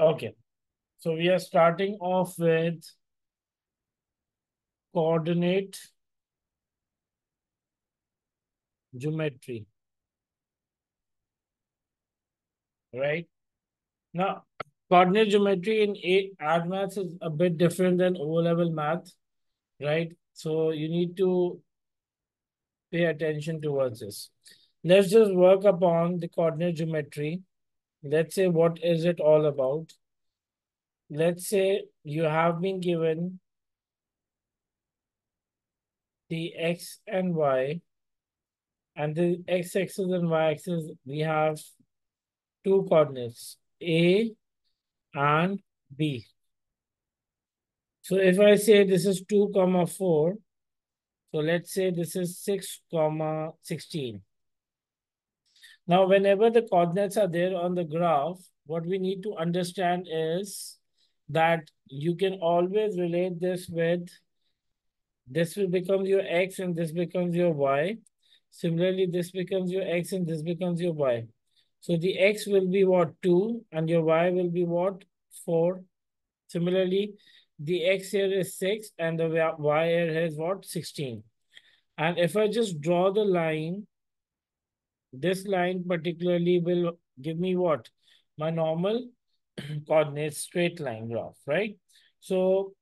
Okay, so we are starting off with coordinate geometry, right? Now, coordinate geometry in art maths is a bit different than O-level math, right? So you need to pay attention towards this. Let's just work upon the coordinate geometry. Let's say what is it all about? Let's say you have been given the x and y, and the x-axis and y-axis, we have two coordinates, A and B. So if I say this is 2 comma 4, so let's say this is 6 comma 16. Now, whenever the coordinates are there on the graph, what we need to understand is that you can always relate this with this will become your x and this becomes your y. Similarly, this becomes your x and this becomes your y. So the x will be what? 2 and your y will be what? 4. Similarly, the x here is 6 and the y here is what? 16. And if I just draw the line, this line particularly will give me what? My normal coordinate straight line graph, right? So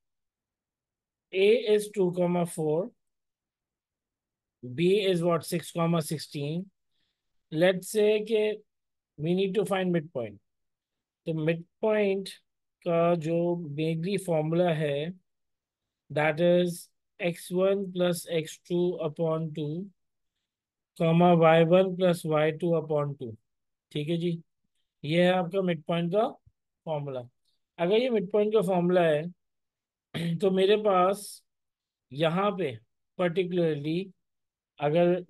A is 2 comma 4. B is what? 6 comma 16. Let's say कि we need to find midpoint. The midpoint का जो mainly formula है, that is x1 plus x2 upon 2 comma y1 plus y2 upon 2। ठीक है जी, ये है आपका mid point का फॉर्मूला। अगर ये मिड पॉइंट का फॉर्मूला है तो मेरे पास यहाँ पे पर्टिकुलरली अगर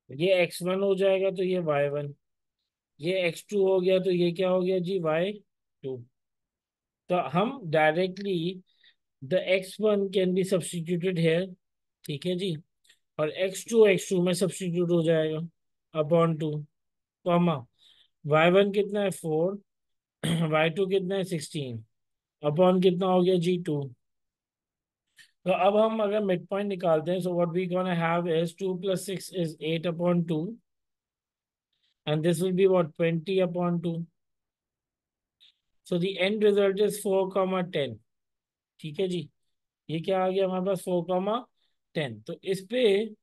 ये x1 हो जाएगा तो ये y1, ये x2 हो गया तो ये क्या हो गया जी, y2। तो हम directly the x1 can be substituted here. ठीक है जी, और x2 में सब्स्टिट्यूट हो जाएगा अपॉन 2 कॉमा y1 कितना है 4, y2 कितना है 16 अपॉन कितना हो गया जी 2। तो अब हम अगर मिड पॉइंट निकालते हैं, so what we gonna have is 2 plus 6 is 8 upon 2 and this will be what 20 upon 2। So the end result is 4 comma 10। ठीक है जी, ये क्या आ गया हमारे पास 4 कॉमा 10। तो इस पे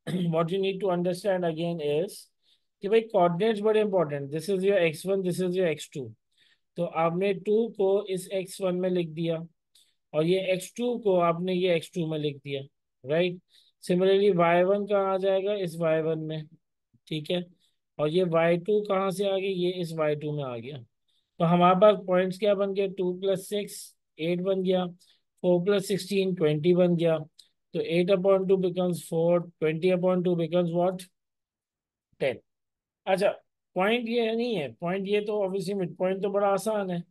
what you need to understand again is कि भाई कोऑर्डिनेट्स बड़े important. This is your x1, this is your x2। तो आपने 2 को इस x1 में लिख दिया और ये x2 को आपने ये x2 में लिख दिया, राइट। सिमिलरली y1 कहाँ आ जाएगा, इस y1 में। ठीक है, और ये y2 कहाँ से आ गया, ये इस y2 में आ गया। तो हमारे पास पॉइंट्स क्या बन गए, 2 प्लस 6 8 बन गया, 4 प्लस 16 20 बन गया। तो 8 upon 2 becomes 4, 20 upon 2 becomes what 10। अच्छा, पॉइंट ये नहीं है, पॉइंट ये तो ऑब्वियसली मिड पॉइंट तो बड़ा आसान है,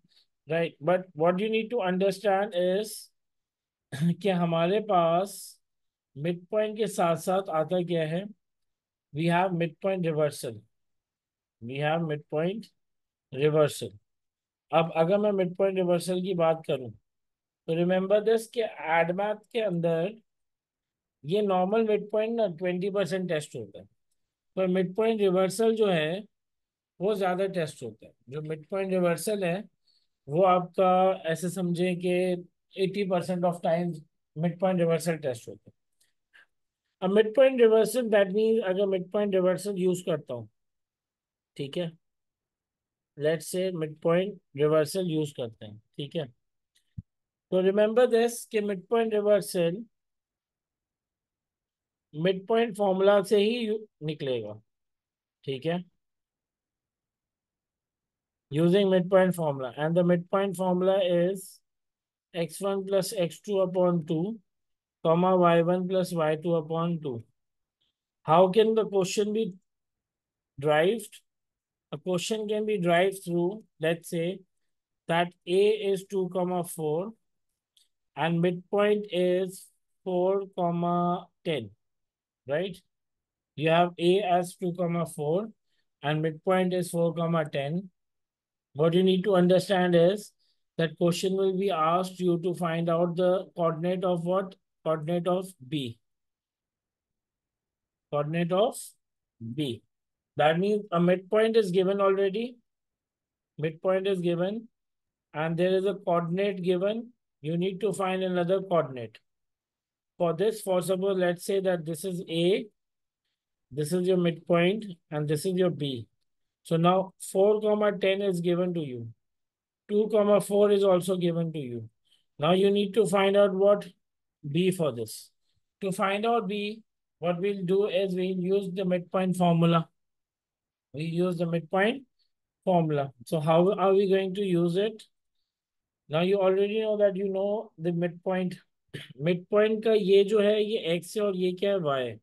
right. But what you need to understand is कि हमारे पास मिड पॉइंट के साथ साथ आता क्या है, we have mid point reversal. We have mid point reversal. अब अगर मैं मिड पॉइंट रिवर्सल की बात करूं, तो रिमेंबर दिस कि एडमैथ के अंदर ये नॉर्मल मिड पॉइंट ना 20% टेस्ट होता है, पर मिड पॉइंट रिवर्सल जो है वो ज्यादा टेस्ट होता है। जो मिड पॉइंट रिवर्सल है वो आपका ऐसे समझे कि 80% of times mid point reversal test होता है। अब mid point reversal that mean अगर मिड पॉइंट रिवर्सल यूज करता हूँ, ठीक है, लेट्स से मिड पॉइंट रिवर्सल यूज करते हैं, ठीक है। तो रिमेंबर दिस कि mid point reversal mid point formula से ही निकलेगा, ठीक है, using mid point formula. And the mid point formula is x1 plus x2 upon 2 comma y1 plus y2 upon 2. How can the question be derived? A question can be derived through, let's say, that a is 2 comma 4 and midpoint is 4 comma 10, right? You have a as 2 comma 4 and midpoint is 4 comma 10. What you need to understand is that question will be asked you to find out the coordinate of what? Coordinate of B. Coordinate of B. That means a midpoint is given already. Midpoint is given and there is a coordinate given. You need to find another coordinate. For this, for suppose, let's say that this is A, this is your midpoint, and this is your B. So now 4, comma 10 is given to you. 2, comma 4 is also given to you. Now you need to find out what B for this. To find out B, what we'll do is we'll use the midpoint formula. We use the midpoint formula. So how are we going to use it? Now you already know that you know the midpoint. Midpoint का ये जो है ये x है और ये क्या है y.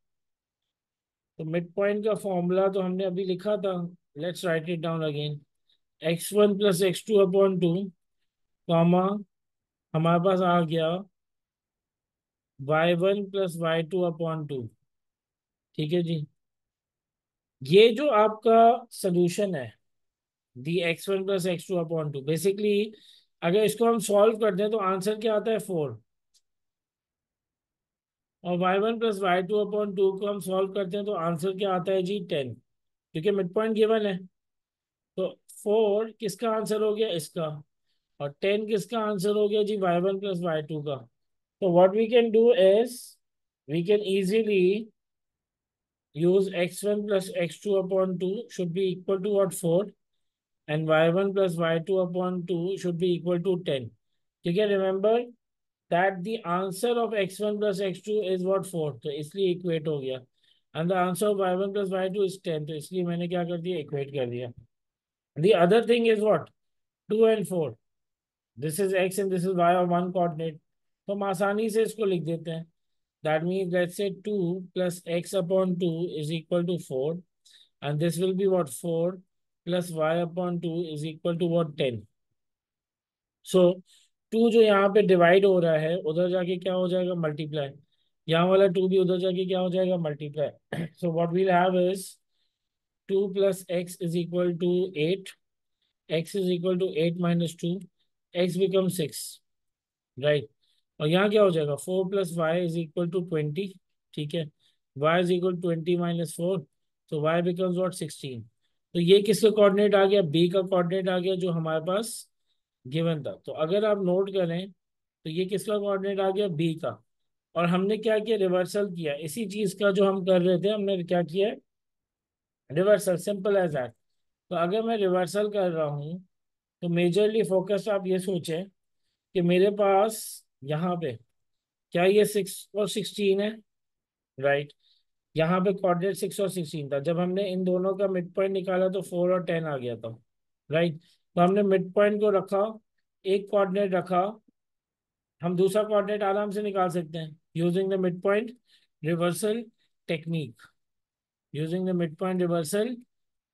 तो midpoint का formula तो हमने अभी लिखा था. Let's write it down again. x1 plus x2 upon 2, comma हमारे पास आ गया y1 plus y2 upon 2. ठीक है जी. ये जो आपका सोल्यूशन है दी x1 plus x2 upon 2, basically अगर इसको हम सॉल्व करते हैं तो आंसर क्या आता है 4. और y1 plus y2 upon 2 को हम सॉल्व करते हैं तो आंसर क्या आता है जी 10, क्योंकि मिड पॉइंट गिवन है. तो 4 किसका आंसर हो गया? इसका. और 10 किसका आंसर हो गया जी? y1 plus y2 का. तो what we can do is we can easily use x1 plus x2 upon 2 should be equal to what? 4. And y1 plus y2 upon 2 should be equal to 10. ठीक है. Remember that the answer of x1 plus x2 is what? 4. तो इसलिए equate हो गया. And the answer of y1 plus y2 is 10. तो इसलिए मैंने क्या कर दिया? इक्वेट कर दिया. The other thing is what? 2 and 4. This is x and this is y of one coordinate. तो हम आसानी से इसको लिख देते हैं. That means let's say 2 plus x upon 2 is equal to 4. And this will be what? 4 plus y upon 2 is equal to what? 10. So 2 जो यहाँ पे डिवाइड हो रहा है उधर जाके क्या हो जाएगा? मल्टीप्लाई. यहाँ वाला 2 भी उधर जाके क्या हो जाएगा? Multiply. So what we'll have is 2 plus x is equal to 8. X is equal to 8 minus 2. X becomes 6. Right. और यहाँ क्या हो जाएगा? 4 plus y is equal to 20. ठीक है. Y is equal to 20 minus 4. तो y becomes what? 16. तो ये किसका कोऑर्डिनेट आ गया? B का कोऑर्डिनेट आ गया जो हमारे पास गिवन था. तो अगर आप नोट करें तो ये किसका कोऑर्डिनेट आ गया? B का. और हमने क्या किया? रिवर्सल किया. इसी चीज का जो हम कर रहे थे हमने क्या किया? रिवर्सल. Simple as that. तो अगर मैं रिवर्सल कर रहा हूँ तो मेजरली फोकस आप ये सोचें कि मेरे पास यहाँ पे क्या ये 6 और 16 है. राइट. यहाँ पे कोऑर्डिनेट 6 और 16 था. जब हमने इन दोनों का मिड पॉइंट निकाला तो 4 और 10 आ गया था. राइट. तो हमने मिड पॉइंट को रखा, एक कोऑर्डिनेट रखा. हम दूसरा कोऑर्डिनेट आराम से निकाल सकते हैं using the mid point reversal technique. Using the mid point reversal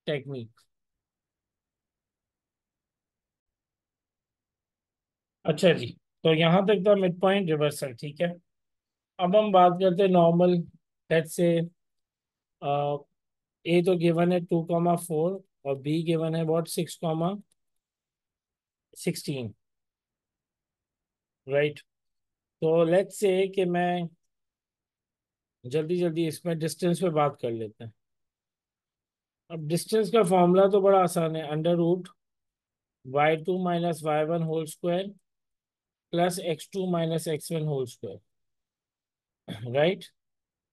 technique. अच्छा जी. तो यहाँ तक था मिड पॉइंट रिवर्सल. ठीक है. अब हम बात करते हैं नॉर्मल. लेट्स से ए तो गिवन है 2,4 और बी गिवन है व्हाट? 6,16. राइट. तो लेट्स से कि मैं जल्दी जल्दी इसमें डिस्टेंस पे बात कर लेते हैं. अब डिस्टेंस का फॉर्मूला तो बड़ा आसान है. Under root y2 minus y1 whole square plus x2 minus x1 whole square. Right.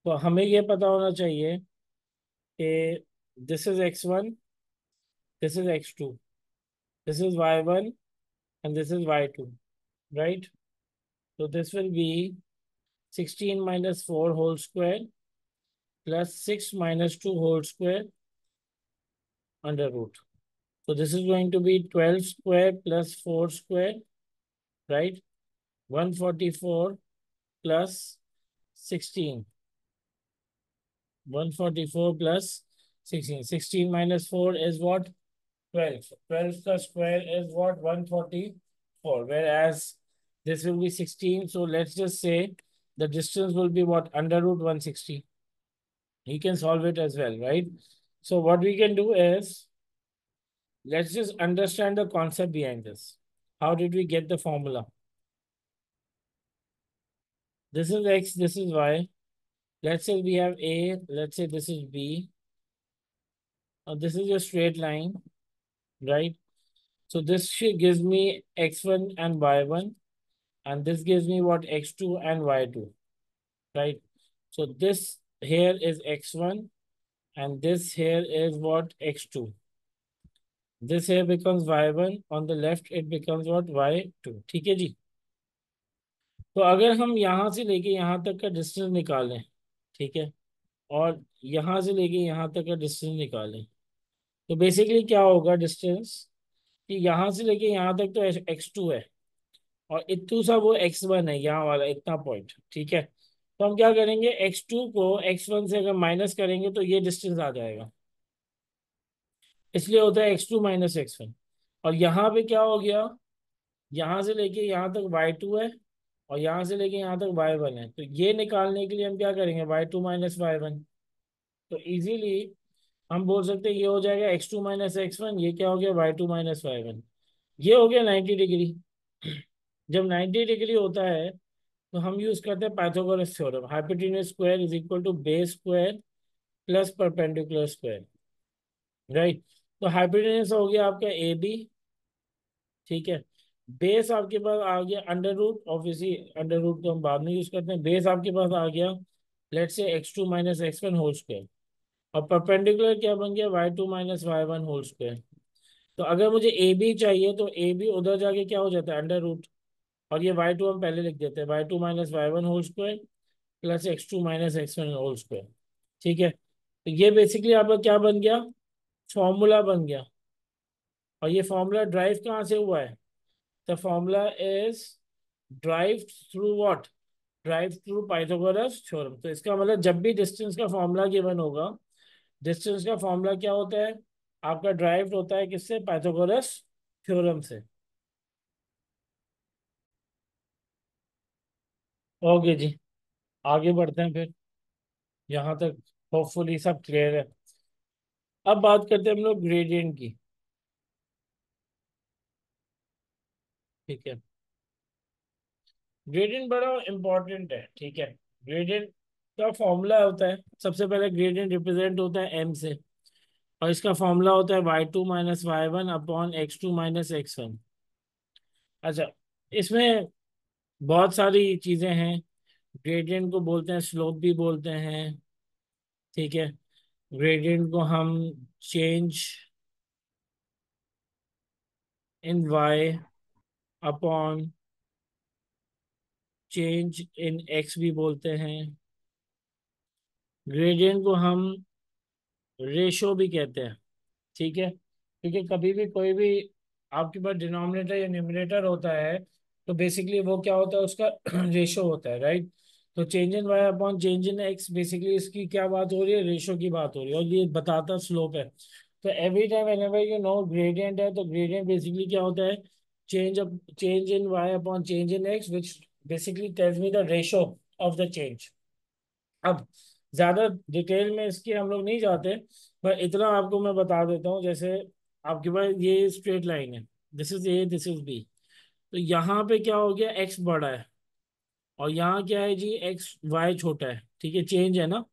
तो हमें ये पता होना चाहिए कि this is x1, this is x2, this is y1 and this is y2. Right. So this will be 16 minus 4 whole square plus 6 minus 2 whole square under root. So this is going to be 12 square plus 4 square, right? 144 plus 16. 144 plus 16. 16 minus 4 is what? 12. 12 the square is what? 144. Whereas this will be 16. So let's just say the distance will be what? Under root 160. You can solve it as well, right? So what we can do is, let's just understand the concept behind this. How did we get the formula? This is x, this is y. Let's say we have a, let's say this is b. This is a straight line, right? So this gives me x1 and y1, and this gives me what, x2 and y2, right? So this here is x1, and this here is what, x2. This here becomes y1, on the left it becomes what, y2, ठीक है जी। तो अगर हम यहाँ से लेके यहाँ तक का डिस्टेंस निकालें, ठीक है, और यहाँ से लेके यहाँ तक का डिस्टेंस निकालें, तो बेसिकली क्या होगा डिस्टेंस, कि यहाँ से लेके यहाँ तक तो x2 है, और इतू सा वो x1 है, यहाँ वाला इतना पॉइंट, ठीक है। तो हम क्या करेंगे, x2 को x1 से अगर माइनस करेंगे तो ये डिस्टेंस आ जाएगा, इसलिए होता है x2 माइनस x1। और यहाँ पे क्या हो गया, यहाँ से लेके यहाँ तक y2 है, और यहाँ से लेके यहाँ तक y1 है, तो ये निकालने के लिए हम क्या करेंगे, y2 माइनस y1। तो इजीली हम बोल सकते हैं ये हो जाएगा x2 माइनस x1, ये क्या हो गया, y2 माइनस y1। ये हो गया 90 डिग्री। जब 90 डिग्री होता है तो हम यूज करते हैं Pythagoras theorem, hypotenuse square is equal to base square plus perpendicular square, right. तो हाइपोटेन्यूज हो गया आपका ए बी, ठीक है। बेस आपके पास आ गया under root, obviously under root को हम बाद में यूज करते हैं, बेस आपके पास आ गया let say x2 minus x1 whole square, और परपेंडिकुलर क्या बन गया, y2 minus y1 whole square. तो अगर मुझे ए बी चाहिए तो ए बी उधर जाके क्या हो जाता है, अंडर रूट, और ये y2 हम पहले लिख देते हैं, y2 minus y1 whole square plus x2 minus x1 whole square, ठीक है। तो ये बेसिकली आपका क्या बन गया, फॉर्मूला बन गया। और ये फॉर्मूला ड्राइव कहाँ से हुआ है, the formula is drive through what, drive through Pythagoras theorem. तो इसका मतलब जब भी डिस्टेंस का फॉर्मूला गिवन होगा, डिस्टेंस का फॉर्मूला क्या होता है आपका, ड्राइव होता है किससे, पाइथागोरस थ्योरम से। ओके जी, आगे बढ़ते हैं फिर, यहाँ तक होपफुली सब क्लियर है। अब बात करते हैं हम लोग ग्रेडियंट की, ठीक है। ग्रेडियंट बड़ा इंपॉर्टेंट है, ठीक है। ग्रेडियंट का फॉर्मूला होता है, सबसे पहले ग्रेडियंट रिप्रेजेंट होता है एम से, और इसका फॉर्मूला होता है y2 minus y1 upon x2 minus x1। अच्छा, इसमें बहुत सारी चीजें हैं, ग्रेडियंट को बोलते हैं स्लोप भी बोलते हैं, ठीक है। ग्रेडियंट को हम change in y upon change in x भी बोलते हैं। ग्रेडियंट को हम रेशो भी कहते हैं, ठीक है, क्योंकि कभी भी कोई भी आपके पास डिनोमिनेटर या न्यूमरेटर होता है, तो बेसिकली वो क्या होता है, उसका रेशो होता है, राइट। तो change in Y upon change in X, basically इसकी क्या बात हो रही है, रेशो की बात हो रही है, और ये बताता स्लोप है। तो every time whenever you know gradient है, तो ग्रेडियंट बेसिकली क्या होता है, change in Y upon change in X, which basically tells me the ratio of the change. अब ज्यादा डिटेल में इसके हम लोग नहीं जाते, पर इतना आपको मैं बता देता हूँ, जैसे आपके पास ये स्ट्रेट लाइन है, this is A this is B. तो यहाँ पे क्या हो गया, एक्स बड़ा है, और यहाँ क्या है जी, एक्स वाई छोटा है, ठीक है, चेंज है ना।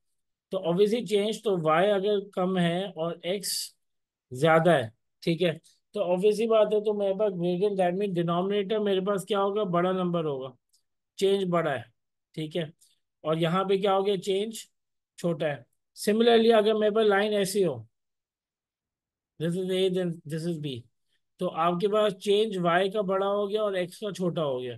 तो ऑब्वियसली चेंज, तो वाई अगर कम है और एक्स ज्यादा है, ठीक है, तो ऑब्वियसली बात है, तो मेरे पास ग्रेडियंट दैट मीन डिनोमिनेटर मेरे पास क्या होगा, बड़ा नंबर होगा, चेंज बड़ा है, ठीक है। और यहाँ पे क्या हो गया, चेंज छोटा है। सिमिलरली अगर मेरे पास लाइन ऐसी हो, this is A then this is B, तो आपके पास चेंज वाई का बड़ा हो गया और एक्स का छोटा हो गया।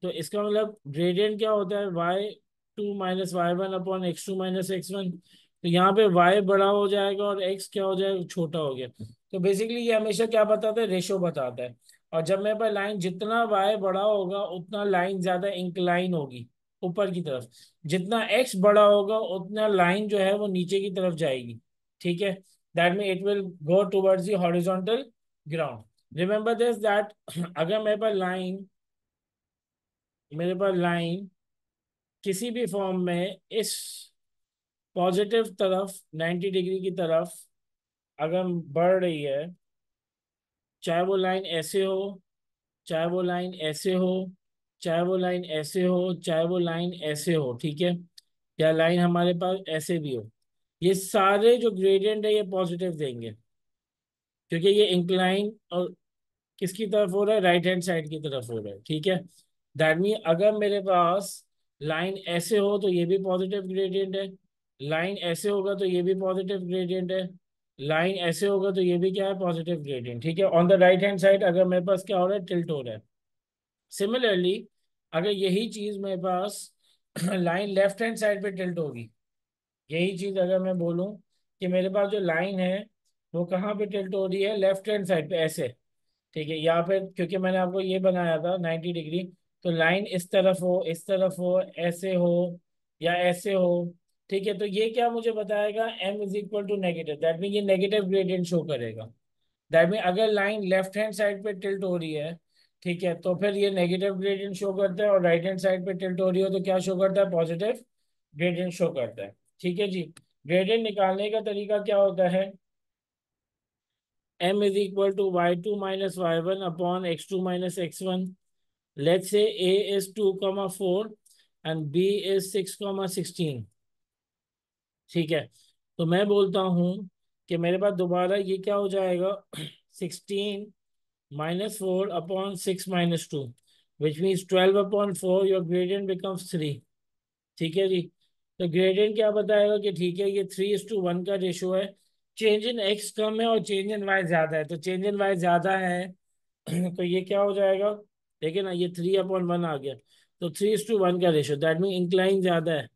तो इसका मतलब ग्रेडियंट क्या होता है, y2 minus y1 upon x2 minus x1। तो यहाँ पे y बड़ा हो जाएगा और x क्या हो जाएगा, छोटा हो गया। तो बेसिकली ये हमेशा क्या बताता है, रेशो बताता है। और जब मेरे पास लाइन, जितना y बड़ा होगा उतना लाइन ज्यादा इंक्लाइन होगी ऊपर की तरफ, जितना x बड़ा होगा उतना लाइन जो है वो नीचे की तरफ जाएगी, ठीक है। That mean it will go towards the horizontal ground. Remember this that अगर मेरे पास लाइन किसी भी फॉर्म में इस पॉजिटिव तरफ 90 डिग्री की तरफ अगर बढ़ रही है, चाहे वो लाइन ऐसे हो चाहे वो लाइन ऐसे हो, चाहे वो लाइन ऐसे हो, चाहे वो लाइन ऐसे हो, ठीक है, या लाइन हमारे पास ऐसे भी हो, ये सारे जो ग्रेडियंट है ये पॉजिटिव देंगे, क्योंकि ये इंक्लाइन और किसकी तरफ हो रहा है, राइट हैंड साइड की तरफ हो रहा है, ठीक है। दैट मीन अगर मेरे पास लाइन ऐसे हो तो ये भी पॉजिटिव ग्रेडियंट है, लाइन ऐसे होगा तो ये भी पॉजिटिव ग्रेडियंट है, लाइन ऐसे होगा तो ये भी क्या है, पॉजिटिव ग्रेडियंट, ठीक है। On the right hand side अगर मेरे पास क्या हो रहा है, टिल्ट हो रहा है। सिमिलरली अगर यही चीज मेरे पास लाइन लेफ्ट हैंड साइड पे टिल्ट होगी, यही चीज अगर मैं बोलूं कि मेरे पास जो लाइन है वो कहाँ पे टिल्ट हो रही है, लेफ्ट हैंड साइड पे ऐसे, ठीक है, यहाँ पे क्योंकि मैंने आपको ये बनाया था 90 डिग्री, तो लाइन इस तरफ हो, इस तरफ हो, ऐसे हो या ऐसे हो, ठीक है, तो ये क्या मुझे बताएगा, m is equal to negative, that mean ये नेगेटिव ग्रेडियंट शो करेगा। दैट मीन अगर लाइन लेफ्ट हैंड साइड पे टिल्ट हो रही है, ठीक है, तो फिर ये नेगेटिव ग्रेडियंट शो करता है, और राइट हैंड साइड पे टिल्ट हो रही हो तो क्या शो करता है, पॉजिटिव ग्रेडियंट शो करता है, ठीक है जी। ग्रेडियंट निकालने का तरीका क्या होता है, m is equal to y2 minus y1 upon x2 minus x1. Let's say a is 2 comma 4 and b is 6 comma 16, ठीक है। तो मैं बोलता हूँ कि मेरे पास दोबारा ये क्या हो जाएगा, 16 minus 4 upon 6 minus 2, which means 12 upon 4, your gradient becomes 3, ठीक है जी। तो ग्रेडियंट क्या बताएगा कि ठीक है ये 3:1 का रेशो है, चेंज इन एक्स कम है और चेंज इन वाई ज्यादा है, तो चेंज इन वाई ज्यादा है तो ये क्या हो जाएगा, देखिए ना, ये 3/1 आ गया, तो 3:1 का रेशो, दैट मीन इंक्लाइन ज्यादा है,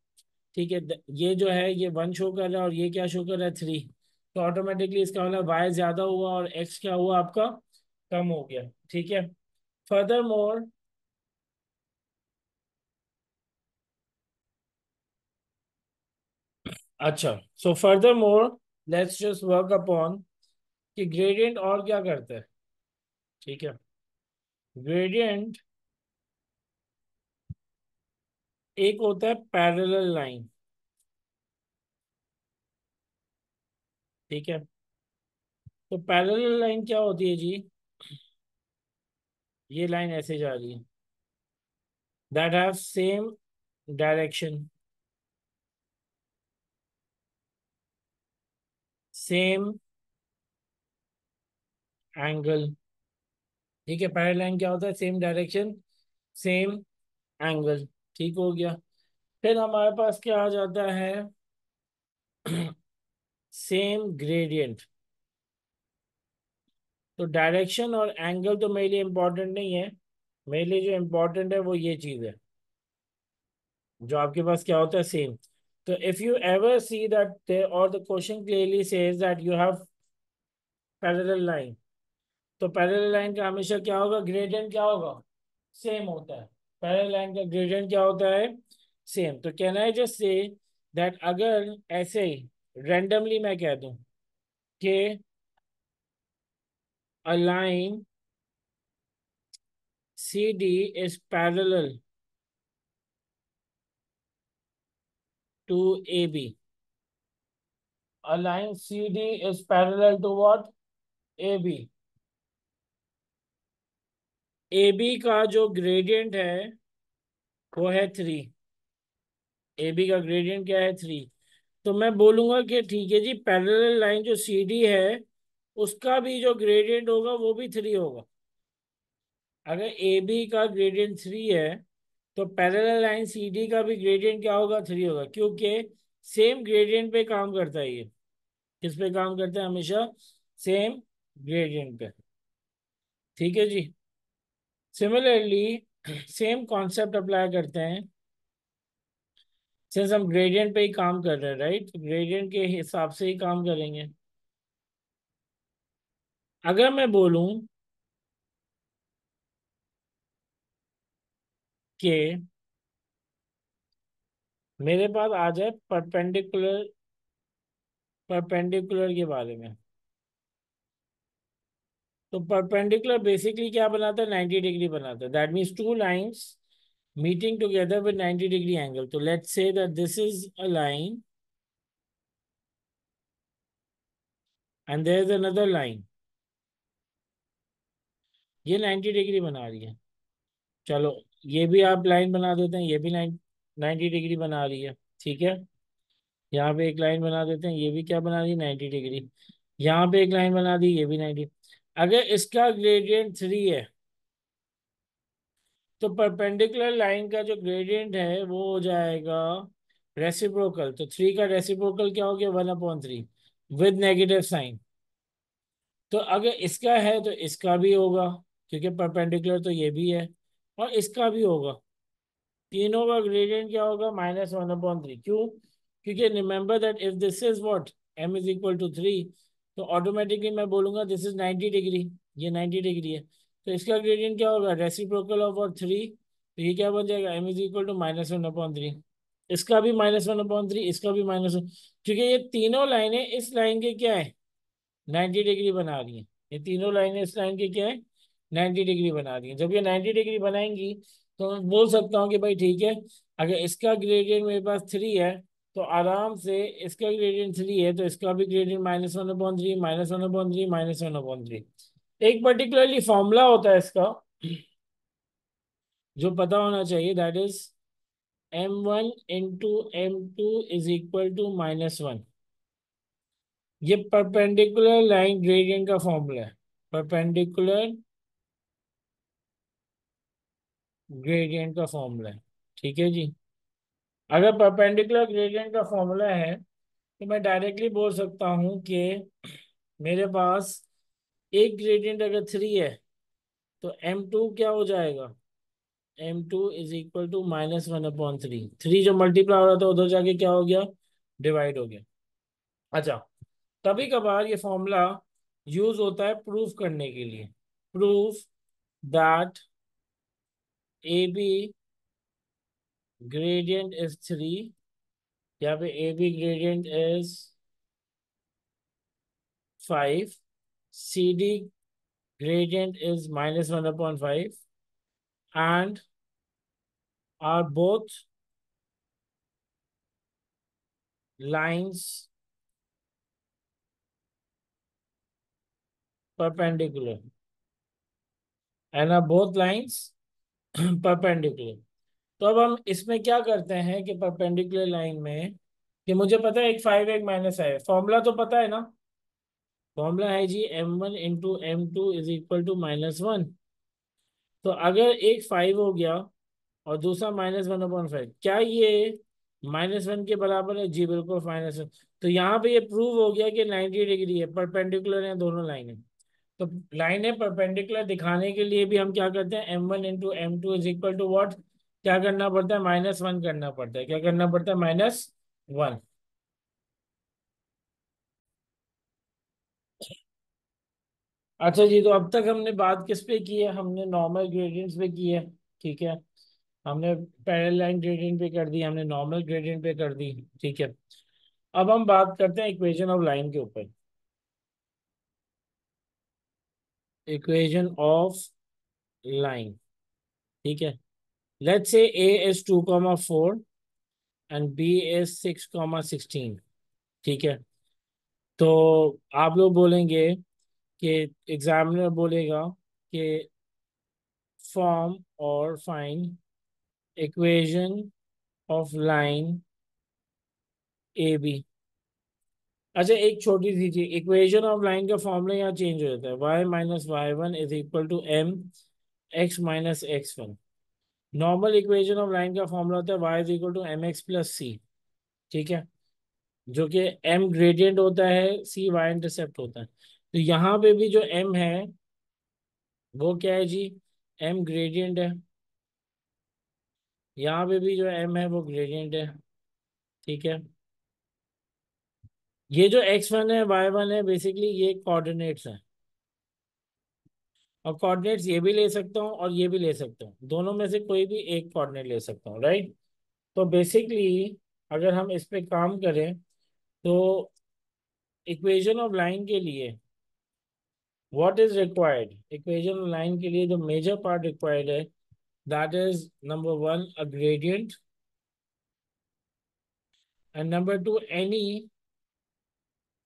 ठीक है। ये जो है ये 1 शो कर रहा है और ये क्या शो कर रहा है, 3, तो ऑटोमेटिकली इसका मतलब वाई ज्यादा हुआ और एक्स क्या हुआ आपका, कम हो गया, ठीक है। फर्दर मोर, अच्छा, so further more let's just work upon कि ग्रेडियंट और क्या करता है, ठीक है। ग्रेडियंट एक होता है पैरेलल लाइन, ठीक है। तो पैरेलल लाइन क्या होती है जी, ये लाइन ऐसे जा रही है, that have same direction, same angle, ठीक है। पैरेलल लाइन क्या होता है, सेम डायरेक्शन, सेम एंगल, ठीक हो गया। फिर हमारे पास क्या आ जाता है, सेम ग्रेडियंट। तो डायरेक्शन और एंगल तो मेरे लिए इंपॉर्टेंट नहीं है, मेरे लिए जो इम्पोर्टेंट है वो ये चीज है, जो आपके पास क्या होता है, सेम। तो if you ever see that और the question clearly says that you have parallel line, तो पैरेलल लाइन का हमेशा क्या होगा, ग्रेडियंट क्या होगा, सेम होता है। पैरेलल लाइन का ग्रेडियंट क्या होता है, सेम। तो can I just say that अगर ऐसे ही रेंडमली मैं कह दूं कि a line CD is parallel to AB. A line CD is parallel to what? AB. AB का जो ग्रेडियंट है वो है 3। AB का ग्रेडियंट क्या है, 3। तो मैं बोलूंगा कि ठीक है जी, पैरेलल लाइन जो CD है उसका भी जो ग्रेडियंट होगा वो भी 3 होगा। अगर AB का ग्रेडियंट 3 है तो पैरेलल लाइन CD का भी ग्रेडियंट क्या होगा, 3 होगा, क्योंकि सेम ग्रेडियंट पे काम करता है ये। किस पे काम करते हैं हमेशा, सेम ग्रेडियंट पे, ठीक है जी। सिमिलरली सेम कॉन्सेप्ट अप्लाई करते हैं, सिंस हम ग्रेडियंट पे ही काम कर रहे हैं, राइट, ग्रेडियंट के हिसाब से ही काम करेंगे। अगर मैं बोलूं कि मेरे पास आ जाए परपेंडिकुलर, परपेंडिकुलर के बारे में, तो परपेंडिकुलर बेसिकली क्या बनाता है, 90 डिग्री बनाता है, that means two lines meeting together with 90 degree angle. So let's say that this is a line and there is another line. ये 90 डिग्री बना रही है। चलो, ये भी आप लाइन बना देते हैं, ये भी 90 डिग्री बना रही है। ठीक है, यहाँ पे एक लाइन बना देते हैं, ये भी क्या बना रही है, 90 डिग्री। यहाँ पे एक लाइन बना दी, ये भी 90। अगर इसका ग्रेडियंट 3 है, तो परपेंडिकुलर लाइन का जो ग्रेडियंट है वो हो जाएगा रेसिप्रोकल। तो 3 का रेसिप्रोकल क्या हो गया, 1/3 विद नेगेटिव साइन। तो अगर इसका है तो इसका भी होगा, क्योंकि परपेंडिकुलर तो ये भी है, और इसका भी होगा। तीनों का ग्रेडियंट क्या होगा, -1/3। क्यों? क्योंकि remember that if this is what, m is equal to 3, तो ऑटोमेटिकली मैं बोलूंगा दिस इज 90 डिग्री। ये 90 डिग्री है, तो इसका ग्रेडियंट क्या होगा, रेसिप्रोकल ऑफ और 3। तो ये क्या बन जाएगा, m इज इक्वल टू -1/3। इसका भी -1/3, इसका भी -1, क्योंकि ये तीनों लाइनें इस लाइन के क्या है, 90 डिग्री बना रही है। ये तीनों लाइनें इस लाइन की क्या है, 90 डिग्री बना रही है। जब ये 90 डिग्री बनाएंगी, तो मैं बोल सकता हूँ कि भाई ठीक है, अगर इसका ग्रेडियंट मेरे पास 3 है, तो आराम से इसका ग्रेडियंट 3 है, तो इसका भी ग्रेडियंट -1/3, -1/3, -1/3। एक पर्टिकुलरली फॉर्मूला होता है इसका, जो पता होना चाहिए, दैट इज m1 × m2 = ये परपेंडिकुलर लाइन ग्रेडियंट का फॉर्मूला है। परपेंडिकुलर ग्रेडियंट का फॉर्मूला है। ठीक है जी। अगर परपेंडिकुलर ग्रेडियंट का फॉर्मूला है, तो मैं डायरेक्टली बोल सकता हूँ कि मेरे पास एक ग्रेडियंट अगर 3 है, तो m2 क्या हो जाएगा, m2 = -1/3। 3 जो मल्टीप्लाई हो रहा था उधर जाके क्या हो गया, डिवाइड हो गया। अच्छा, कभी कभार ये फॉर्मूला यूज होता है प्रूफ करने के लिए। Proof that A B gradient is 3, यहाँ पे A B gradient is 5, C D gradient is -1/5, and are both lines perpendicular, and are both lines perpendicular। तो अब हम इसमें क्या करते हैं कि परपेंडिकुलर लाइन में, कि मुझे पता है एक 5 एक माइनस है, फॉर्मूला तो पता है ना। फॉर्मूला है जी m1 × m2 = -1। तो अगर एक 5 हो गया और दूसरा -1/5, क्या ये -1 के बराबर है, जी बिल्कुल -1। तो यहाँ पे ये प्रूव हो गया कि 90 डिग्री है, परपेंडिकुलर है दोनों लाइनें। तो लाइनें परपेंडिकुलर दिखाने के लिए भी हम क्या करते हैं, m1 × m2 = व्हाट, क्या करना पड़ता है, -1 करना पड़ता है। क्या करना पड़ता है, -1। अच्छा जी, तो अब तक हमने बात किस पे की है, हमने नॉर्मल ग्रेडियंट्स पे की है। ठीक है, हमने पैरेलल लाइन ग्रेडियंट पे कर दी, हमने नॉर्मल ग्रेडियंट पे कर दी। ठीक है, अब हम बात करते हैं इक्वेशन ऑफ लाइन के ऊपर। Equation of line. ठीक है, लेट्स से a is 2,4 and b is 6,16। ठीक है, तो आप लोग बोलेंगे कि, एग्जामिनर बोलेगा कि फॉर्म और find equation of line A B. अच्छा, एक छोटी सी चीज, इक्वेशन ऑफ लाइन का फॉर्मूला यहाँ चेंज हो जाता है, y - y1 = mx - x1। Normal equation of line का फॉर्मूला होता है y = mx + c। ठीक है, जो कि m ग्रेडियंट होता है, c y इंटरसेप्ट होता है। तो यहाँ पे भी जो m है वो क्या है जी, m ग्रेडियंट है। यहाँ पे भी जो m है वो ग्रेडियंट है। ठीक है, ये जो x1 है y1 है, बेसिकली ये कोऑर्डिनेट्स हैं। और कोऑर्डिनेट्स ये भी ले सकता हूँ और ये भी ले सकता हूँ, दोनों में से कोई भी एक कोऑर्डिनेट ले सकता हूँ, राइट। तो बेसिकली अगर हम इस पे काम करें, तो इक्वेशन ऑफ लाइन के लिए what is required, equation of line के लिए जो मेजर पार्ट रिक्वायर्ड है, that is number 1 a gradient, and number 2 any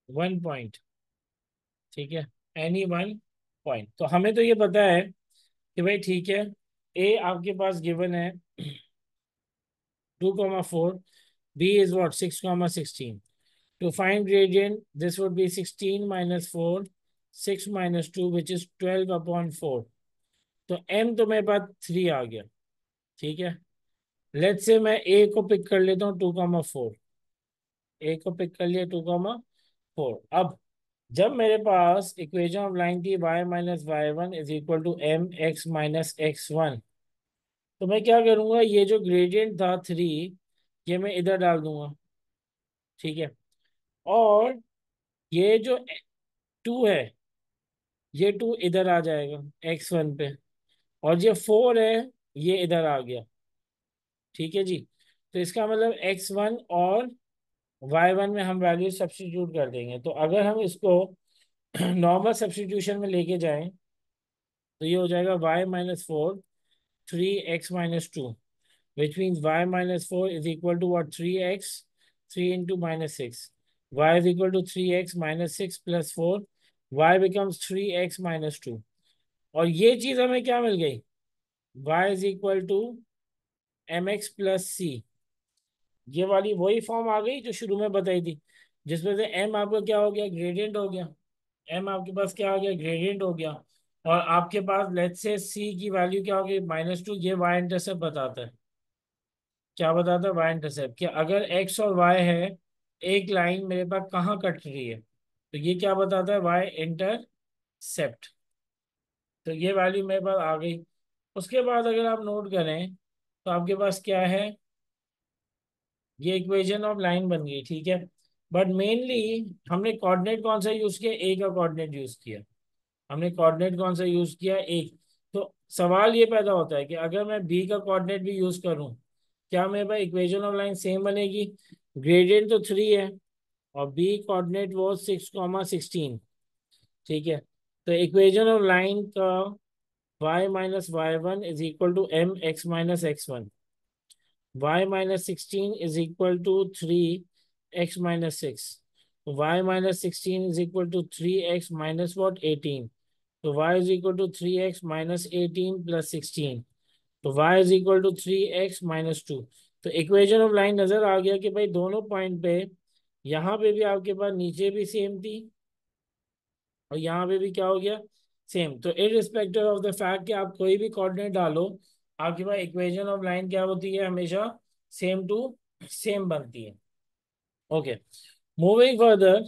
one point. ठीक है, एनी वन पॉइंट। तो हमें तो ये पता है कि भाई ठीक है, ए आपके पास गिवन है 2,4, B is what 6,16. To find gradient, this would be 16 minus 4, 6 minus 2, which is 12 upon 4. तो m तो मेरे पास 3 आ गया. ठीक है, लेट्स से मैं a को पिक कर लेता हूँ 2,4. a को पिक कर लिया 2,4. अब जब मेरे पास इक्वेशन ऑफ लाइन थी y minus Y one is equal to M X minus X one, तो मैं क्या करूंगा, ये जो ग्रेडियंट था 3, ये मैं इधर डाल दूंगा. ठीक है, और ये जो 2 है, ये 2 इधर आ जाएगा x1 पे, और ये 4 है, ये इधर आ गया. ठीक है जी. तो इसका मतलब x1 और y1 में हम वैल्यू सब्स्टिट्यूट कर देंगे. तो अगर हम इसको नॉर्मल सब्स्टिट्यूशन में लेके जाएं, तो ये हो जाएगा y minus four 3x-2, which means y minus 4 is equal to what? 3x, 3 into minus 6. Y is equal to 3x minus 6 plus 4. Y becomes 3x minus 2. और ये चीज हमें क्या मिल गई? Y is equal to mx plus c. ये वाली वही form आ गई जो शुरू में बताई थी, जिसमें से m आपका क्या हो गया? ग्रेडियंट हो गया. m आपके पास क्या हो गया? ग्रेडियंट हो गया. और आपके पास लेट्स से c की वैल्यू क्या हो गई? -2. ये y इंटरसेप्ट बताता है. क्या बताता है? Y intercept. कि अगर एक्स और वाई है, एक लाइन मेरे पास कहाँ कट रही है, तो ये क्या बताता है? Y intercept. तो ये वैल्यू मेरे पास आ गई. उसके बाद अगर आप नोट करें, तो आपके पास क्या है? ये इक्वेशन ऑफ लाइन बन गई. ठीक है, बट मेनली हमने कोऑर्डिनेट कौन सा यूज किया? ए का कोऑर्डिनेट यूज किया. हमने कोऑर्डिनेट कौन सा यूज किया? एक. तो सवाल ये पैदा होता है कि अगर मैं बी का कोऑर्डिनेट भी यूज करूं, क्या मेरे पास इक्वेशन ऑफ लाइन सेम बनेगी? ग्रेडियंट तो 3 है, और बी कोऑर्डिनेट वो 6,16. ठीक है, तो इक्वेशन ऑफ लाइन का y minus Y one is equal to M X minus X one, y minus 16 is equal to 3x-6. y minus 16 is equal to 3x minus what 18. तो y is equal to 3x minus 18 plus 16. तो y is equal to 3x-2. तो equation of line नजर आ गया कि भाई दोनों point पे, यहाँ पे भी आपके पास नीचे भी सेम थी, और यहाँ पे भी क्या हो गया? सेम. तो इररिस्पेक्टिव ऑफ द फैक्ट कि आप कोई भी कोऑर्डिनेट डालो, आपके पास इक्वेशन ऑफ लाइन क्या होती है? हमेशा सेम टू सेम बनती है. Okay, moving further.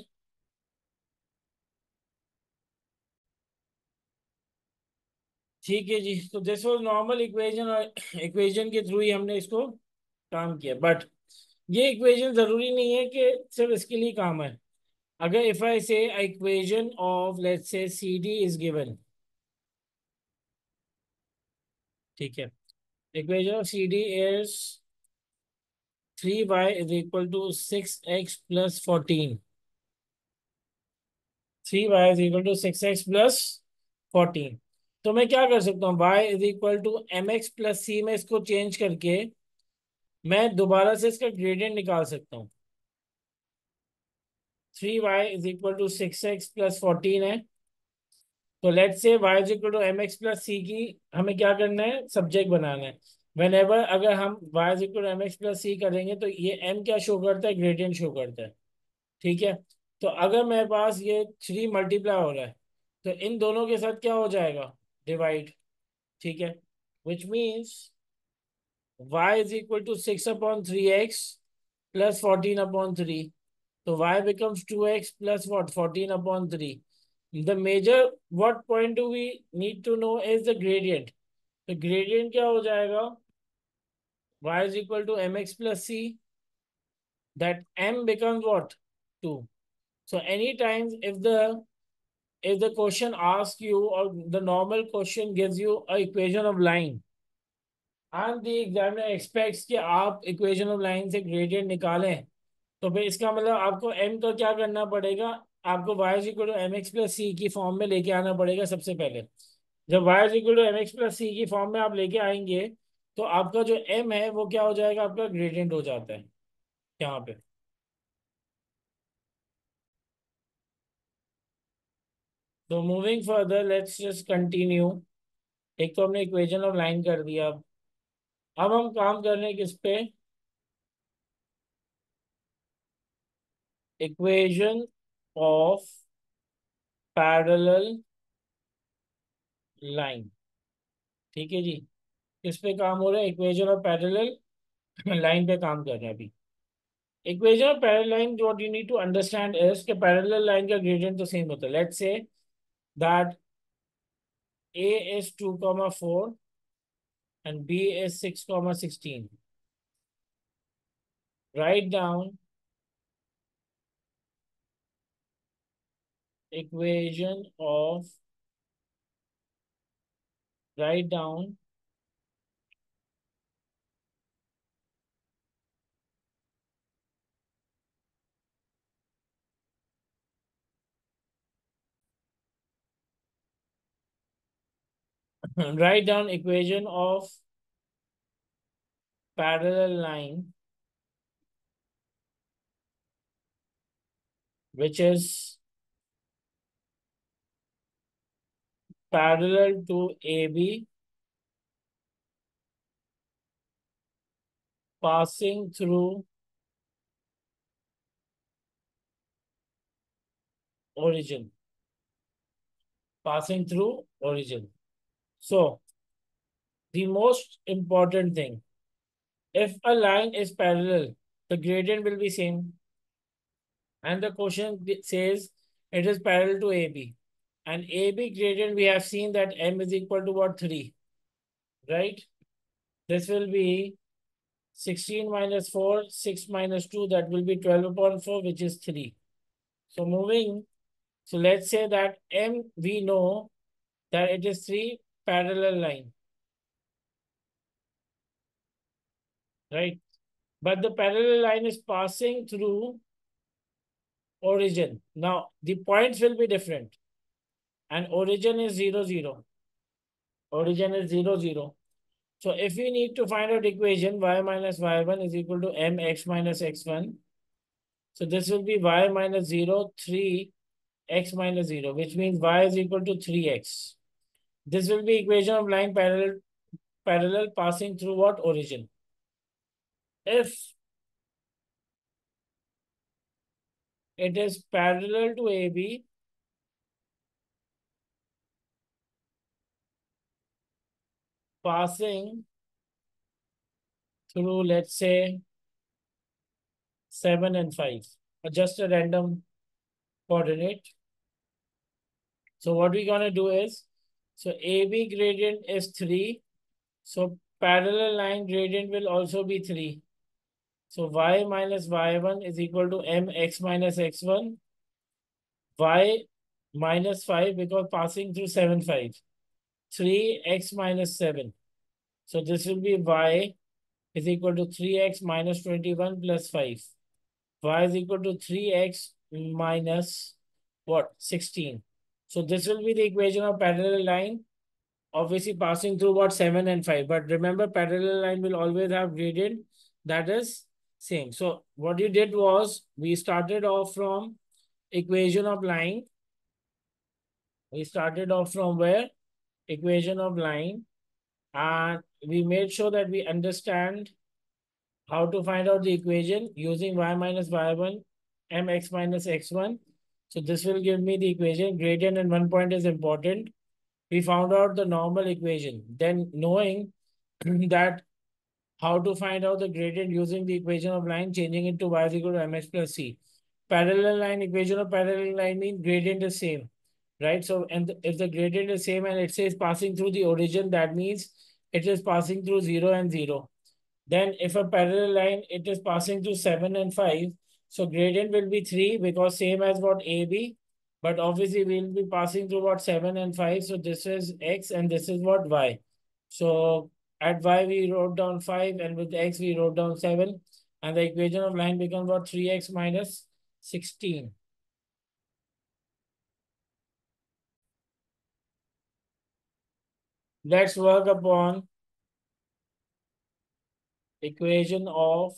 ठीक है जी, तो दिस वाज नॉर्मल इक्वेशन, और इक्वेशन के थ्रू ही हमने इसको काम किया. बट ये इक्वेशन जरूरी नहीं है कि सिर्फ इसके लिए काम है. अगर इफ आई से equation of let's say C D is given. ठीक है, equation of C D is 3y is equal to 6x+14. 3y is equal to 6x+14. तो मैं क्या कर सकता हूँ? y is equal to mx+c में इसको चेंज करके मैं दोबारा से इसका ग्रेडियंट निकाल सकता हूँ. 3y is equal to 6x+14 है. तो let's say y is equal to mx+c की हमें क्या करना है? सब्जेक्ट बनाना है. वेन एवर अगर हम y is equal to mx+c करेंगे, तो ये m क्या शो करता है? ग्रेडियंट शो करता है. ठीक है, तो अगर मेरे पास ये 3 मल्टीप्लाई हो रहा है, तो इन दोनों के साथ क्या हो जाएगा? डिवाइड. ठीक है, which means y is equal to 6/3x plus 14/3. तो y becomes 2x plus what? 14/3. The major what point do we need to know is the gradient. तो gradient क्या हो जाएगा? y is equal to mx plus c. That m becomes what? 2. So anytime if the question asks you, or the normal question gives you a equation of line, and the examiner expects कि आप equation of line से gradient निकालें, तो फिर इसका मतलब आपको m का क्या करना पड़ेगा? आपको y is equal to M X plus C की फॉर्म में लेके आना पड़ेगा सबसे पहले. जब y is equal to M X plus C की फॉर्म में आप लेके आएंगे, तो आपका जो m है वो क्या हो जाएगा? आपका ग्रेडियंट हो जाता है यहाँ पे. तो moving further, let's just continue. एक तो हमने इक्वेशन ऑफ लाइन कर दिया। अब हम काम कर रहे हैं किस पे? Equation of parallel line. ठीक है जी। किस पे काम हो रहा है? इक्वेशन ऑफ पैरेलल लाइन पे काम कर रहे हैं अभी। Equation of parallel line, what you need to understand is कि पैरेलल लाइन का ग्रेडियंट तो सेम होता है। Let's say that a is 2, 4 and b is 6, 16. Write down equation of write down write down equation of parallel line, which is parallel to AB, passing through origin. Passing through origin. So the most important thing, if a line is parallel, the gradient will be same. And the question says it is parallel to AB. And AB gradient, we have seen that M is equal to what? 3, right? This will be 16 minus 4, 6 minus 2, that will be 12 upon 4, which is 3. So moving, so let's say that M, we know that it is 3 parallel line, right? But the parallel line is passing through origin. Now, the points will be different. And origin is 0, 0. Origin is 0, 0. So if we need to find out equation y minus y1 is equal to mx minus x1, so this will be y minus 0, 3 x minus 0, which means y is equal to 3x. This will be equation of line parallel passing through what? Origin. If it is parallel to AB, passing through, let's say, 7 and 5, or just a random coordinate. So what we're going to do is, so AB gradient is 3. So parallel line gradient will also be 3. So y minus y1 is equal to mx minus x1, y minus 5 because passing through 7, 5. 3x minus 7. So this will be y is equal to 3x minus 21 plus 5. Y is equal to 3x minus what? 16. So this will be the equation of parallel line, obviously passing through what? 7 and 5. But remember, parallel line will always have gradient that is same. So what you did was, we started off from equation of line. We started off from where? Equation of line. And we made sure that we understand how to find out the equation using y minus y1, mx minus x1. So this will give me the equation. Gradient and 1 point is important. We found out the normal equation. Then knowing that how to find out the gradient using the equation of line, changing it to y is equal to mx plus c. Parallel line, equation of parallel line means gradient is same, right? So, and if the gradient is same and it says passing through the origin, that means it is passing through 0 and 0. Then if a parallel line, it is passing through 7 and 5. So gradient will be 3 because same as what AB, but obviously we'll be passing through what? 7 and 5. So this is X and this is what? Y. So at Y we wrote down 5 and with X we wrote down 7. And the equation of line becomes what? 3x minus 16. Let's work upon equation of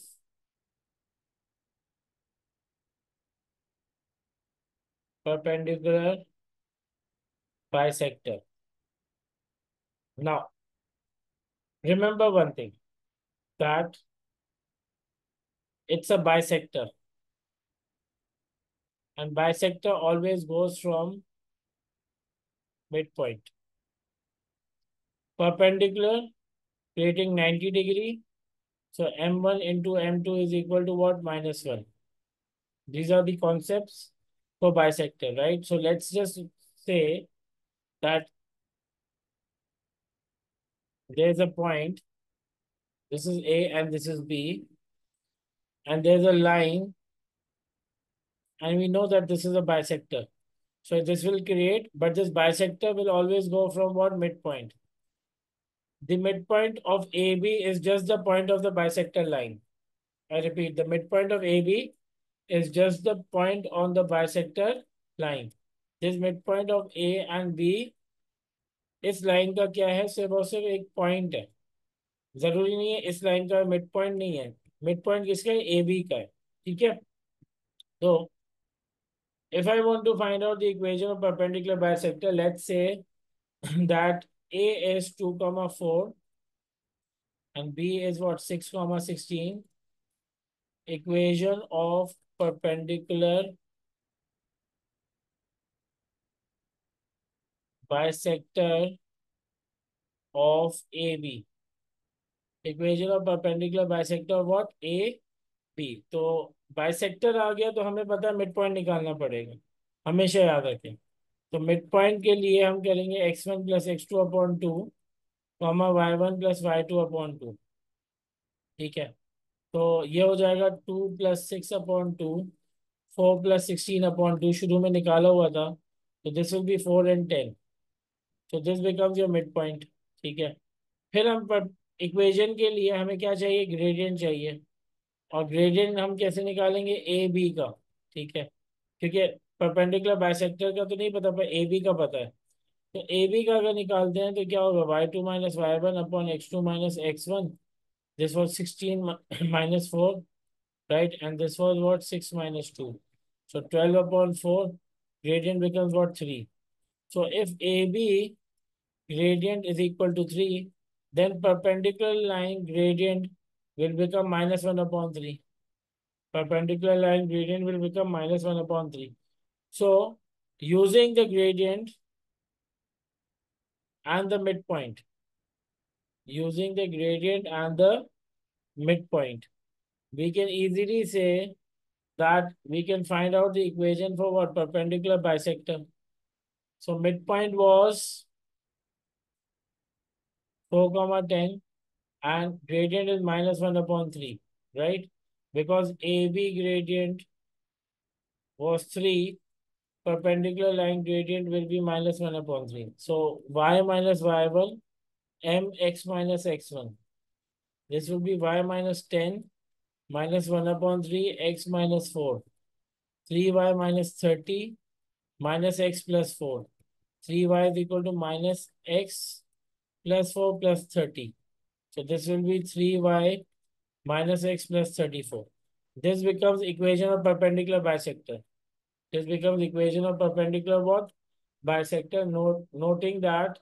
perpendicular bisector. Now, remember one thing, that it's a bisector, and bisector always goes from midpoint. Perpendicular, creating 90 degree. So M1 into M2 is equal to what? -1. These are the concepts for bisector, right? So let's just say that there's a point, this is A and this is B, and there's a line, and we know that this is a bisector. So this will create, but this bisector will always go from what? Midpoint. The midpoint of AB is just the point of the bisector line. I repeat, the midpoint of AB is just the point on the bisector line. This midpoint of A and B, इस line का क्या है? सिर्फ और सिर्फ एक point है. जरूरी नहीं है इस लाइन का मिड पॉइंट नहीं है. मिड पॉइंट किसका है? ए बी का है. ठीक है. तो if I want to find out the equation of perpendicular bisector, let's say that A is 2 comma 4 and B is what? 6 comma 16. Equation of perpendicular bisector of AB. Equation of perpendicular bisector of what? A B. तो bisector आ गया तो हमें पता है mid point निकालना पड़ेगा. हमेशा याद रखें. तो मिड पॉइंट के लिए हम करेंगे x1 plus x2 upon 2 comma y1 plus y2 upon 2. ठीक है. तो ये हो जाएगा 2 प्लस 6 अपॉन 2, 4 प्लस 16 अपॉन 2. शुरू में निकाला हुआ था, तो दिस विल बी 4 एंड 10. तो this becomes your mid point. ठीक है. फिर हम इक्वेशन के लिए हमें क्या चाहिए? ग्रेडियंट चाहिए. और ग्रेडियंट हम कैसे निकालेंगे? ए बी का. ठीक है. क्योंकि परपेंडिकुलर बाइसेक्टर का तो नहीं पता, पर ए बी का पता है. तो ए बी का अगर निकालते हैं तो क्या होगा? y2 minus Y one upon x2 minus x1. This was 16 minus 4, right? And this was what? 6 minus 2. So 12 upon 4, gradient becomes what? 3. So if AB gradient is equal to 3, then perpendicular line gradient will become -1 upon 3. Perpendicular line gradient will become -1 upon 3. So using the gradient and the midpoint, using the gradient and the midpoint, we can easily say that we can find out the equation for what? Perpendicular bisector. So midpoint was 4 comma 10 and gradient is -1 upon 3, right? Because AB gradient was 3, perpendicular line gradient will be -1 upon 3. So y minus y1, mx minus x1. This will be y minus 10 minus 1 upon 3, x minus 4. 3y minus 30 minus x plus 4. 3y is equal to minus x plus 4 plus 30. So this will be 3y minus x plus 34. This becomes equation of perpendicular bisector. This becomes equation of perpendicular what? Bisector. Noting that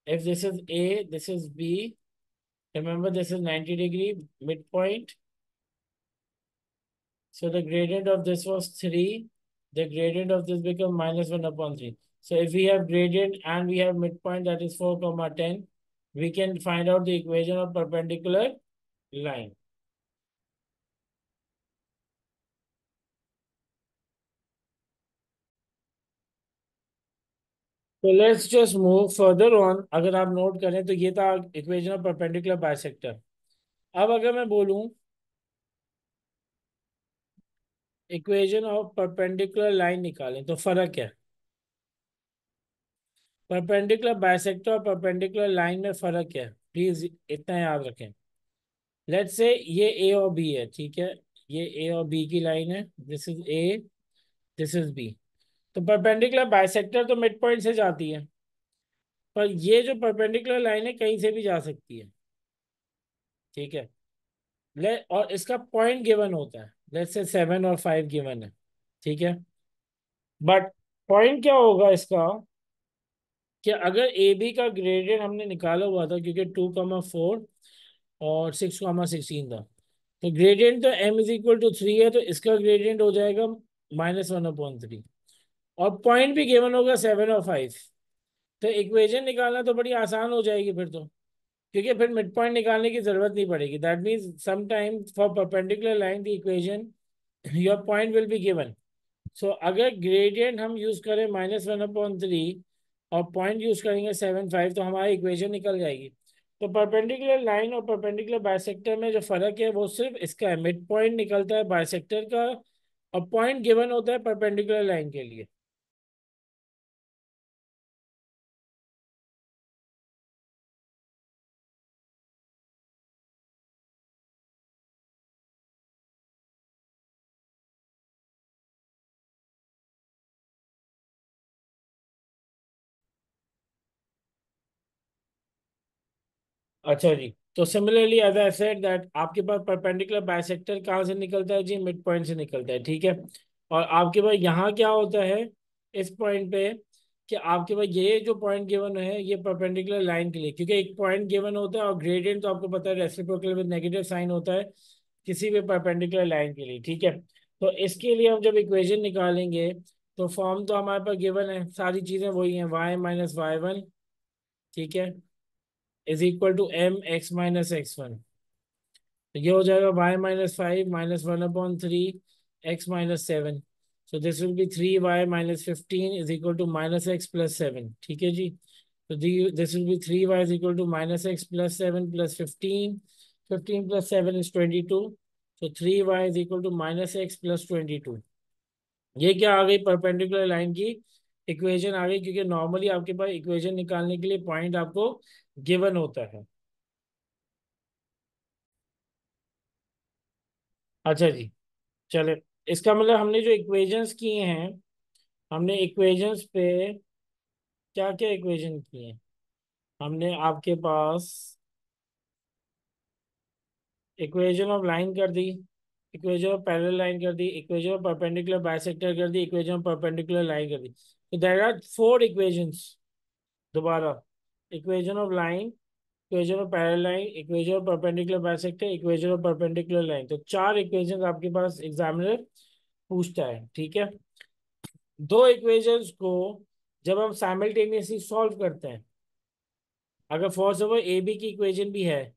if this is A, this is B. Remember, this is 90 degree midpoint. So the gradient of this was 3. The gradient of this becomes -1 upon 3. So if we have gradient and we have midpoint, that is 4 comma 10, we can find out the equation of perpendicular line. So let's just move further on. अगर आप note करें तो ये था equation of perpendicular bisector. अब अगर मैं बोलूं इक्वेशन ऑफ परपेंडिकुलर लाइन निकालें तो फर्क क्या है? परपेंडिकुलर बाइसेक्टर और परपेंडिकुलर लाइन में फर्क क्या है? प्लीज इतना याद रखें. लेट्स से ये ए और बी है. ठीक है. ये ए और बी की लाइन है. This is A, this is B. तो परपेंडिकुलर बाइसेक्टर तो मिड पॉइंट से जाती है, पर ये जो परपेंडिकुलर लाइन है कहीं से भी जा सकती है. ठीक है. ले और इसका पॉइंट गिवन होता है. लेट्स से 7 और 5 गिवन है. ठीक है. बट पॉइंट क्या होगा इसका? कि अगर ए बी का ग्रेडियंट हमने निकाला हुआ था, क्योंकि 2,4 और 6,16 था, तो ग्रेडियंट तो m इज इक्वल टू 3 है, तो इसका ग्रेडियंट हो जाएगा -1/3। और पॉइंट भी गिवन होगा 7 और 5। तो इक्वेशन निकालना तो बड़ी आसान हो जाएगी फिर तो, क्योंकि फिर मिड पॉइंट निकालने की जरूरत नहीं पड़ेगी। That means some time for perpendicular line the equation your point will be given. So अगर ग्रेडियंट हम यूज करें -1/3 और पॉइंट यूज करेंगे 7, 5, तो हमारी इक्वेशन निकल जाएगी। तो परपेंडिकुलर लाइन और परपेंडिकुलर बाइसेक्टर में जो फर्क है वो सिर्फ इसका है, मिड पॉइंट निकलता है बाइसेक्टर का और पॉइंट गिवन होता है परपेंडिकुलर लाइन के लिए। अच्छा जी, तो similarly as I said that आपके पास परपेंडिकुलर बाइसेक्टर कहाँ से निकलता है जी? मिड पॉइंट से निकलता है, ठीक है। और आपके पास यहाँ क्या होता है इस पॉइंट पे, कि आपके पास ये जो पॉइंट गिवन है ये परपेंडिकुलर लाइन के लिए, क्योंकि एक पॉइंट गिवन होता है और ग्रेडियंट तो आपको पता है रेसिप्रोकल विद नेगेटिव साइन होता है किसी भी परपेंडिकुलर लाइन के लिए, ठीक है। तो इसके लिए हम जब इक्वेशन निकालेंगे तो फॉर्म तो हमारे पास गिवन है, सारी चीजें वही हैं, y-y1, ठीक है, इज इक्वल टू mx-x1। तो ये हो जाएगा y-5 -1/3 x-7। So this will be 3y-15 is equal to -x+7, ठीक है जी। तो this will be 3y is equal to -x+7+15, 15+7 is 22। तो 3y is equal to -x+22। ये क्या आ गई? परपेंडिकुलर लाइन की इक्वेशन आ गई, क्योंकि नॉर्मली आपके पास इक्वेशन निकालने के लिए पॉइंट आपको गिवन होता है। अच्छा जी, चले, इसका मतलब हमने जो इक्वेशंस किए हैं, हमने इक्वेशंस पे क्या क्या इक्वेशन किए हैं? हमने आपके पास इक्वेशन ऑफ लाइन कर दी, इक्वेशन ऑफ पैरेलल लाइन कर दी, इक्वेशन ऑफ परपेंडिकुलर बाइसेक्टर कर दी, इक्वेशन ऑफ परपेंडिकुलर लाइन कर दी। तो देयर आर 4 इक्वेशंस। दोबारा, equation of line, equation of parallel line, equation of perpendicular bisector, equation of perpendicular line. तो 4 equations आपके पास examiner पूछता है, ठीक है। दो इक्वेशंस को जब हम साइमल्टेनियसली सॉल्व करते हैं, अगर फॉर सपोज ए बी की इक्वेशन भी है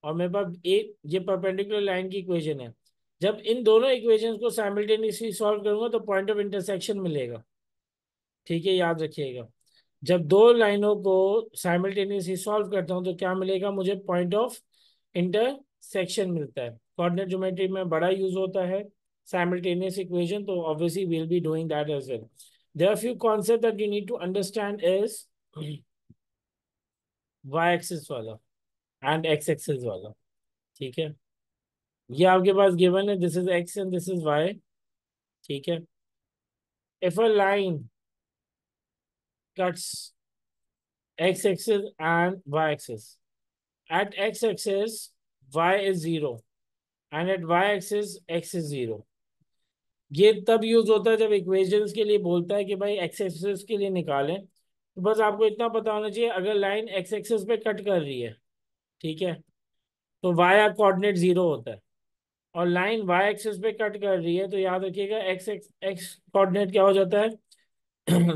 और मेरे पास ए ये परपेंडिकुलर लाइन की इक्वेशन है, जब इन दोनों इक्वेशंस को साइमल्टेनियसली सॉल्व करूंगा तो पॉइंट ऑफ इंटरसेक्शन मिलेगा, ठीक है, याद रखिएगा। जब दो लाइनों को साइमल्टेनियसली सॉल्व करता हूं तो क्या मिलेगा मुझे? पॉइंट ऑफ इंटरसेक्शन मिलता है। कोऑर्डिनेट ज्योमेट्री में बड़ा यूज होता है साइमल्टेनियस इक्वेशन, तो obviously will be doing that as well. There are few concept that you need to understand is Y axis वाला एंड एक्स एक्सिस वाला, ठीक है। ये आपके पास गिवन है, this is X and this is Y, ठीक है। If a line cuts X axis and Y axis, at x-axis y is 0 and at y-axis x is 0। ये तब यूज होता है जब इक्वेशंस के लिए बोलता है कि भाई एक्स एक्सिस के लिए निकालें। तो बस आपको इतना पता होना चाहिए, अगर लाइन एक्स एक्सिस पे कट कर रही है, ठीक है, तो वाई कोऑर्डिनेट 0 होता है। और लाइन वाई एक्सिस पे कट कर रही है तो याद रखिएगा एक्स एक्स एक्स कोऑर्डिनेट क्या हो जाता है?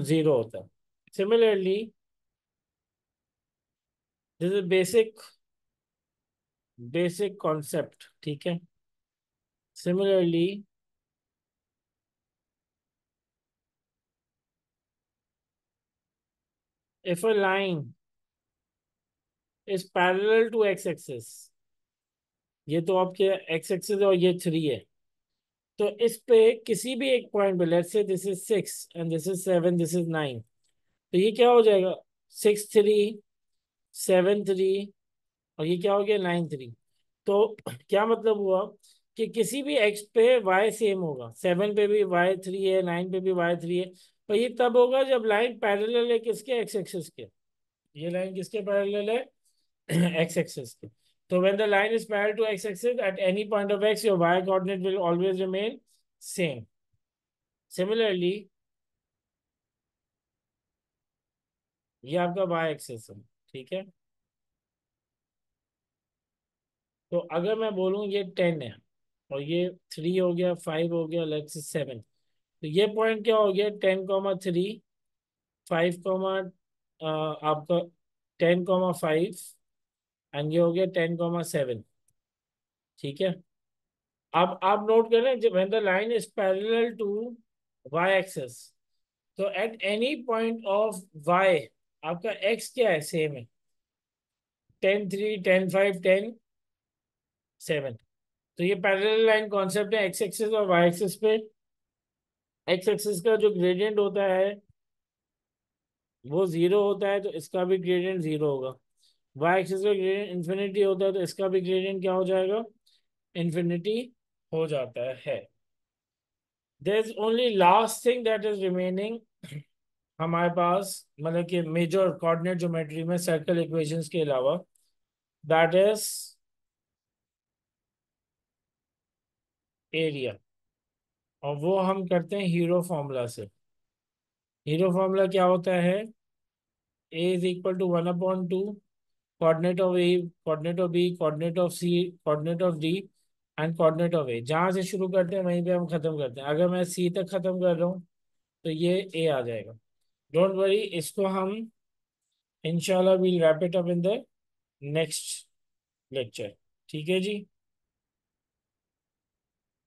0 होता है। Similarly this is basic basic concept, ठीक है। Similarly if a line is parallel to x axis, ये तो आपके x axis और ये 3 है, तो इस पे किसी भी एक पॉइंट पे, let's say this is 6 and this is 7, this is 9, तो ये क्या हो जाएगा? 6, 3, 7, 3, और ये क्या हो गया? 9, 3। तो क्या मतलब हुआ कि किसी भी x पे y सेम होगा, 7 पे भी y 3 है, 9 पे भी y 3 है। पर ये तब होगा जब लाइन पैरेलल है किसके? x एक्सिस के। ये लाइन किसके पैरेलल है? x axis के। So when the line is parallel to x axis at any point of x, your y coordinate will always remain same. Similarly, ये आपका वाई एक्सेस है। ठीक है। तो अगर मैं बोलूँ ये 10 है, और ये 3 हो गया, 5 हो गया, लेट्स 7, तो ये पॉइंट क्या हो गया? 10,3, 5, आपका 10,5, एंड ये हो गया 10,7। ठीक है। अब आप नोट करें, जब when the line is parallel to Y axis, तो at any point of Y आपका एक्स क्या है? सेम है, 10,3, 10,5, 10,7। तो ये पैरेलल लाइन कॉन्सेप्ट है एक्स एक्सिस और वाई एक्सिस पे। एक्स एक्सिस का जो ग्रेडियंट होता है वो जीरो होता है, तो इसका भी ग्रेडियंट जीरो होगा। वाई एक्सिस का ग्रेडियंट इन्फिनिटी होता है, तो इसका भी ग्रेडियंट क्या हो जाएगा? इन्फिनिटी हो जाता है। There is only last thing that is remaining हमारे पास, मतलब कि मेजर कोऑर्डिनेट ज्योमेट्री में सर्कल इक्वेशंस के अलावा, दैट इज एरिया। और वो हम करते हैं हीरो फॉर्मूला से। हीरो फॉर्मूला क्या होता है? A is equal to 1/2 coordinate of A, coordinate of B, coordinate of C, coordinate of D, and coordinate of A. जहां से शुरू करते हैं वहीं पे हम खत्म करते हैं। अगर मैं सी तक खत्म कर रहा हूँ तो ये ए आ जाएगा। डोंट वरी, इसको हम इंशाल्लाह we'll wrap it up in the next lecture. ठीक है जी।